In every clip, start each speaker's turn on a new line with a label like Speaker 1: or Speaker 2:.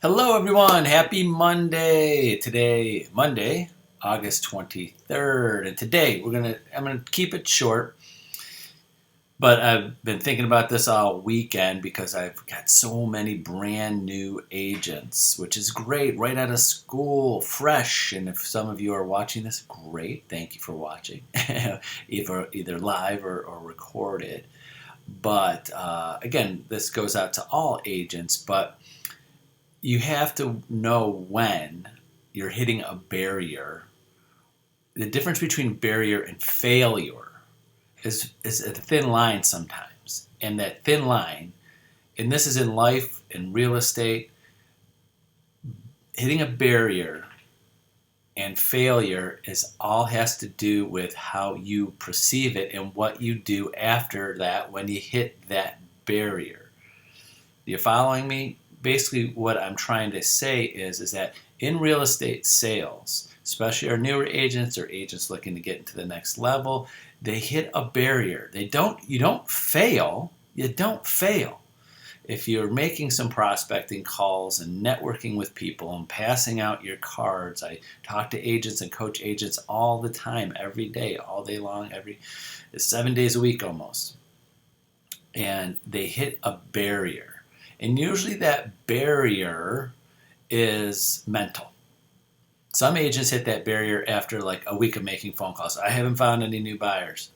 Speaker 1: Hello, everyone. Happy Monday. Today, Monday, August 23rd. And today, I'm gonna keep it short, but I've been thinking about this all weekend because I've got so many brand new agents, which is great, right out of school, fresh. And if some of you are watching this, great. Thank you for watching, either live or recorded. But again, this goes out to all agents, but you have to know when you're hitting a barrier. The difference between barrier and failure is a thin line sometimes. And that thin line, and this is in life, in real estate, hitting a barrier and failure is all has to do with how you perceive it and what you do after that when you hit that barrier. You following me? Basically, what I'm trying to say is that in real estate sales, especially our newer agents or agents looking to get into the next level, they hit a barrier. You don't fail. You don't fail. If you're making some prospecting calls and networking with people and passing out your cards, I talk to agents and coach agents all the time, every day, all day long, 7 days a week almost. And they hit a barrier. And usually that barrier is mental. Some agents hit that barrier after like a week of making phone calls. I haven't found any new buyers.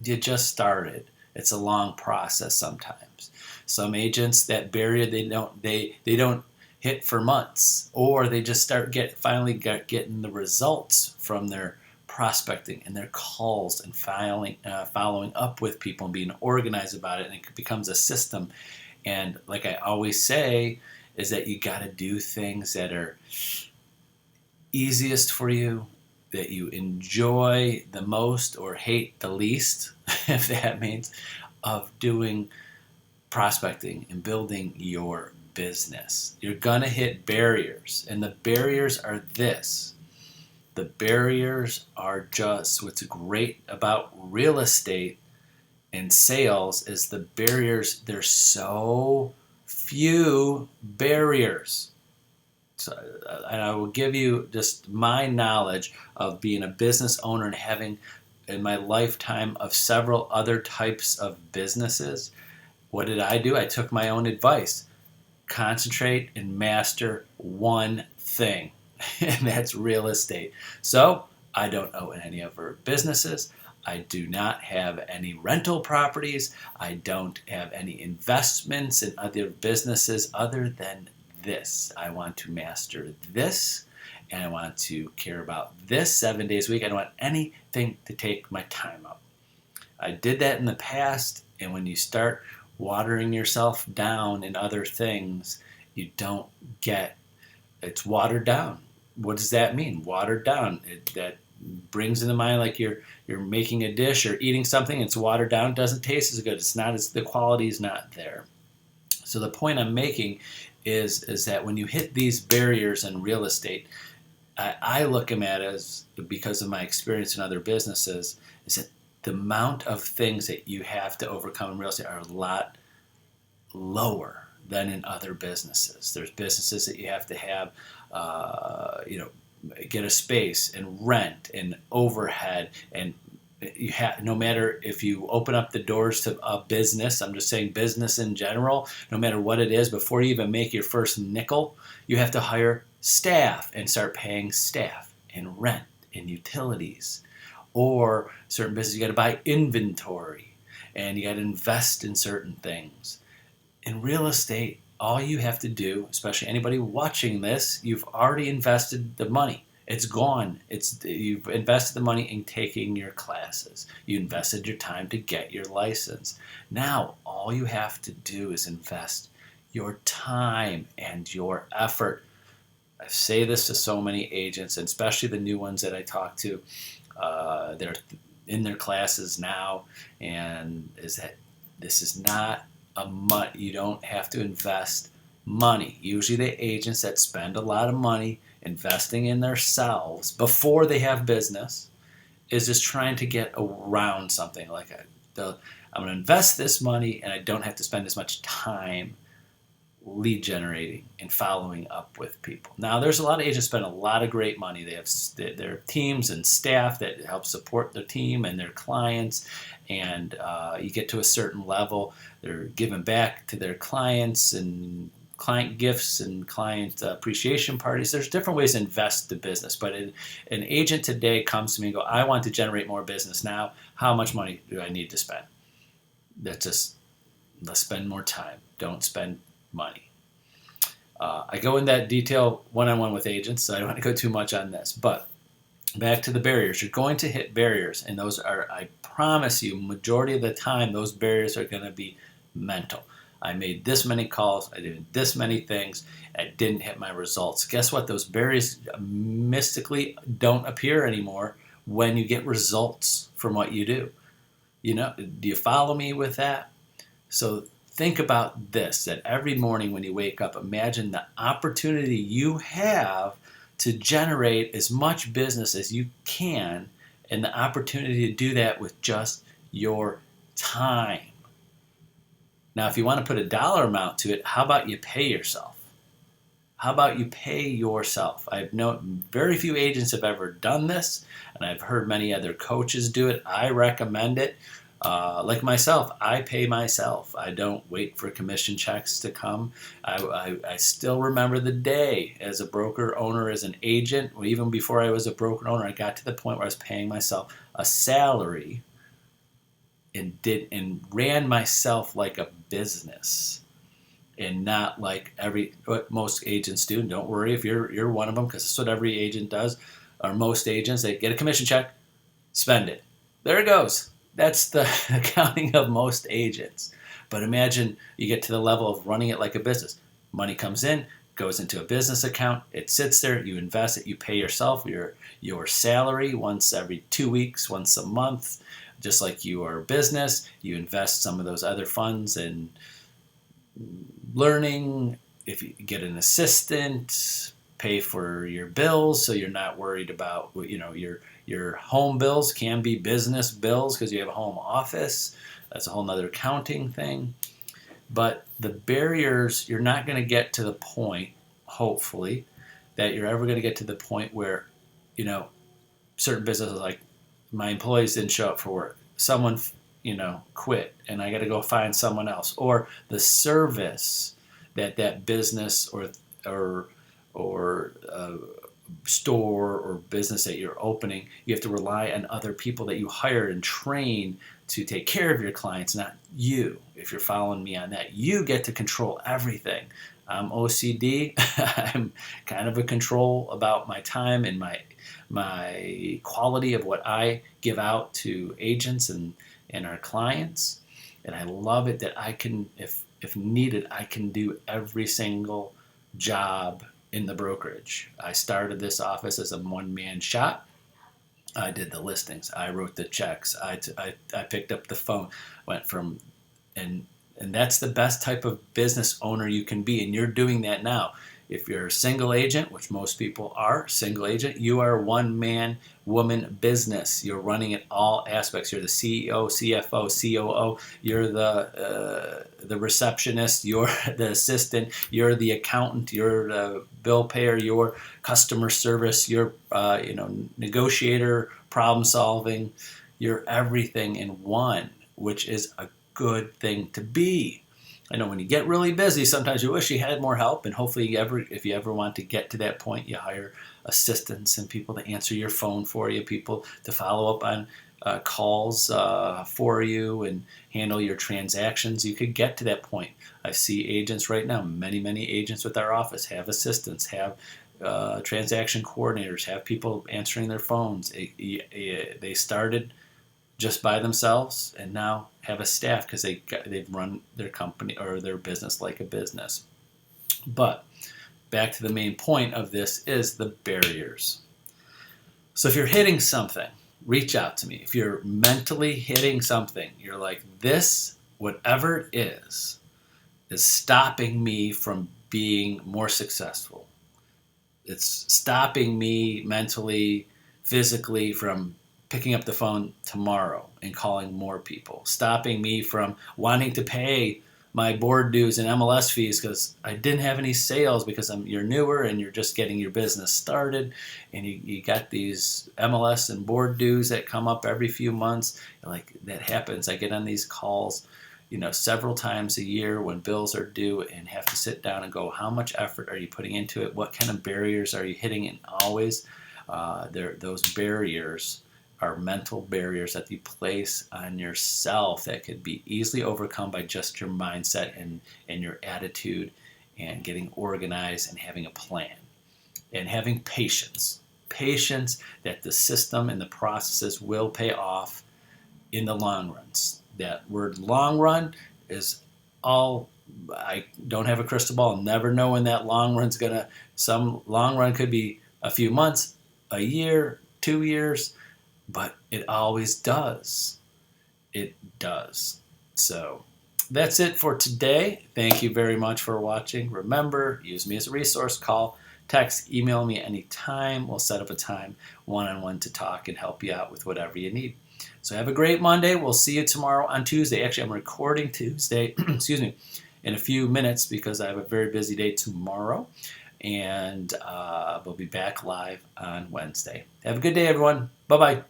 Speaker 1: You just started. It's a long process sometimes. Some agents, that barrier they don't hit for months, or they just start getting the results from their prospecting and their calls and following up with people and being organized about it, and it becomes a system. And like I always say, is that you got to do things that are easiest for you, that you enjoy the most or hate the least, if that means, of doing prospecting and building your business. You're going to hit barriers, and the barriers are this. The barriers are just what's great about real estate and sales is the barriers. There's so few barriers. So, and I will give you just my knowledge of being a business owner and having in my lifetime of several other types of businesses. What did I do? I took my own advice. Concentrate and master one thing, and that's real estate. So I don't own any other businesses. I do not have any rental properties. I don't have any investments in other businesses other than this. I want to master this, and I want to care about this 7 days a week. I don't want anything to take my time up. I did that in the past, and when you start watering yourself down in other things, you don't get, it's watered down. What does that mean? Watered down. That brings into mind like you're making a dish or eating something, it's watered down, it doesn't taste as good. It's not as the quality is not there. So the point I'm making is that when you hit these barriers in real estate, I look at it as, because of my experience in other businesses, is that the amount of things that you have to overcome in real estate are a lot lower than in other businesses. There's businesses that you have to have, get a space and rent and overhead, and you have, no matter if you open up the doors to a business, I'm just saying business in general, no matter what it is, before you even make your first nickel, you have to hire staff and start paying staff and rent and utilities. Or certain businesses, you got to buy inventory and you got to invest in certain things. In real estate, all you have to do, especially anybody watching this, you've already invested the money. It's gone. You've invested the money in taking your classes. You invested your time to get your license. Now, all you have to do is invest your time and your effort. I say this to so many agents, and especially the new ones that I talk to. They're in their classes now, and is that this is not you don't have to invest money. Usually the agents that spend a lot of money investing in themselves before they have business is just trying to get around something like I'm going to invest this money and I don't have to spend as much time lead generating and following up with people. Now, there's a lot of agents spend a lot of great money. They have their teams and staff that help support their team and their clients. And you get to a certain level, they're giving back to their clients and client gifts and client appreciation parties. There's different ways to invest the business. But an agent today comes to me and go, I want to generate more business now. How much money do I need to spend? That's just, let's spend more time. Don't spend money. I go in that detail one-on-one with agents, so I don't want to go too much on this. But back to the barriers. You're going to hit barriers, and those are, I promise you, majority of the time, those barriers are going to be mental. I made this many calls, I did this many things, I didn't hit my results. Guess what? Those barriers mystically don't appear anymore when you get results from what you do. Do you follow me with that? So think about this, that every morning when you wake up, imagine the opportunity you have to generate as much business as you can, and the opportunity to do that with just your time. Now, if you want to put a dollar amount to it, how about you pay yourself? How about you pay yourself? I've known very few agents have ever done this, and I've heard many other coaches do it. I recommend it. Like myself, I pay myself. I don't wait for commission checks to come. I still remember the day as a broker owner, as an agent, or even before I was a broker owner, I got to the point where I was paying myself a salary and ran myself like a business, and not like what most agents do. And don't worry if you're one of them, because that's what every agent does, or most agents. They get a commission check, spend it. There it goes. That's the accounting of most agents. But imagine you get to the level of running it like a business. Money comes in, goes into a business account, it sits there, you invest it, you pay yourself your salary once every 2 weeks, once a month. Just like your business, you invest some of those other funds in learning. If you get an assistant, pay for your bills, so you're not worried about your home bills can be business bills because you have a home office. That's a whole nother accounting thing. But the barriers, you're not going to get to the point, hopefully, that you're ever going to get to the point where, certain businesses, like my employees didn't show up for work. Someone, quit, and I got to go find someone else. Or the service that business or store or business that you're opening, you have to rely on other people that you hire and train to take care of your clients, not you. If you're following me on that, you get to control everything. I'm OCD. I'm kind of a control about my time and my quality of what I give out to agents and our clients. And I love it that I can, if needed, I can do every single job in the brokerage. I started this office as a one-man shop. I did the listings. I wrote the checks. I picked up the phone, went from, and that's the best type of business owner you can be. And you're doing that now. If you're a single agent, which most people are, single agent, you are a one-man, woman business. You're running it all aspects. You're the CEO, CFO, COO. You're the receptionist. You're the assistant. You're the accountant. You're the bill payer. You're customer service. You're negotiator, problem solving. You're everything in one, which is a good thing to be. I know when you get really busy, sometimes you wish you had more help, and hopefully if you ever want to get to that point, you hire assistants and people to answer your phone for you, people to follow up on calls for you and handle your transactions. You could get to that point. I see agents right now, many agents with our office have assistants, have transaction coordinators, have people answering their phones. They started just by themselves and now have a staff because they've run their company or their business like a business. But back to the main point of this is the barriers. So if you're hitting something, reach out to me. If you're mentally hitting something, you're like, this, whatever it is stopping me from being more successful. It's stopping me mentally, physically from picking up the phone tomorrow and calling more people, stopping me from wanting to pay my board dues and MLS fees because I didn't have any sales because you're newer and you're just getting your business started, and you got these MLS and board dues that come up every few months. Like that happens. I get on these calls, several times a year when bills are due and have to sit down and go, how much effort are you putting into it? What kind of barriers are you hitting? And always, those barriers are mental barriers that you place on yourself that could be easily overcome by just your mindset and your attitude and getting organized and having a plan and having patience. Patience that the system and the processes will pay off in the long runs. That word long run is all, I don't have a crystal ball, never know when that long run's gonna, some long run could be a few months, a year, 2 years, but it always does. It does. So that's it for today. Thank you very much for watching. Remember, use me as a resource. Call, text, email me anytime. We'll set up a time one-on-one to talk and help you out with whatever you need. So have a great Monday. We'll see you tomorrow on Tuesday. Actually, I'm recording Tuesday, excuse me, in a few minutes because I have a very busy day tomorrow. And we'll be back live on Wednesday. Have a good day, everyone. Bye-bye.